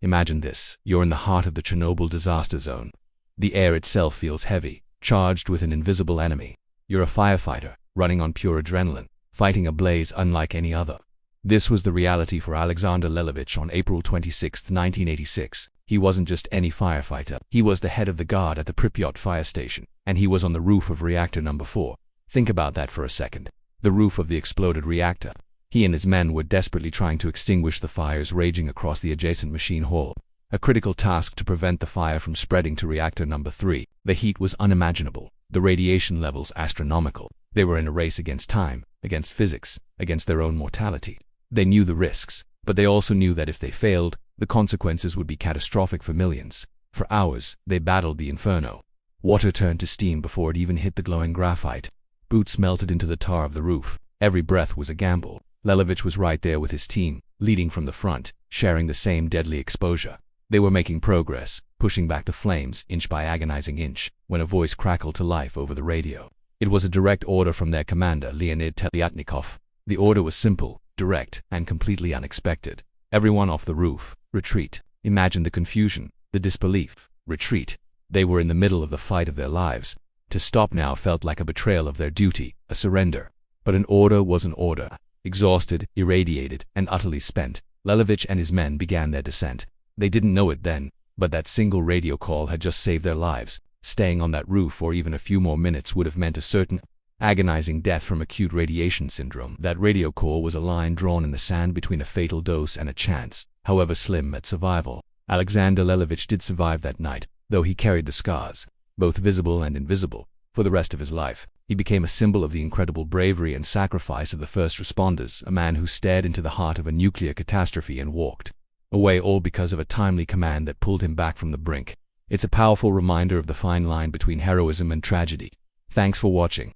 Imagine this. You're in the heart of the Chernobyl disaster zone. The air itself feels heavy, charged with an invisible enemy. You're a firefighter, running on pure adrenaline, fighting a blaze unlike any other. This was the reality for Aleksandr Lelevich on April 26, 1986. He wasn't just any firefighter. He was the head of the guard at the Pripyat fire station, and he was on the roof of reactor number 4. Think about that for a second. The roof of the exploded reactor. He and his men were desperately trying to extinguish the fires raging across the adjacent machine hall. A critical task to prevent the fire from spreading to reactor number 3. The heat was unimaginable. The radiation levels astronomical. They were in a race against time, against physics, against their own mortality. They knew the risks, but they also knew that if they failed, the consequences would be catastrophic for millions. For hours, they battled the inferno. Water turned to steam before it even hit the glowing graphite. Boots melted into the tar of the roof. Every breath was a gamble. Lelevich was right there with his team, leading from the front, sharing the same deadly exposure. They were making progress, pushing back the flames inch by agonizing inch, when a voice crackled to life over the radio. It was a direct order from their commander, Leonid Telyatnikov. The order was simple, direct, and completely unexpected. Everyone off the roof. Retreat. Imagine the confusion, the disbelief. Retreat. They were in the middle of the fight of their lives. To stop now felt like a betrayal of their duty, a surrender. But an order was an order. Exhausted, irradiated, and utterly spent, Lelevich and his men began their descent. They didn't know it then, but that single radio call had just saved their lives. Staying on that roof for even a few more minutes would have meant a certain agonizing death from acute radiation syndrome. That radio call was a line drawn in the sand between a fatal dose and a chance, however slim, at survival. Aleksandr Lelevich did survive that night, though he carried the scars, both visible and invisible, for the rest of his life. He became a symbol of the incredible bravery and sacrifice of the first responders, a man who stared into the heart of a nuclear catastrophe and walked away, all because of a timely command that pulled him back from the brink. It's a powerful reminder of the fine line between heroism and tragedy. Thanks for watching.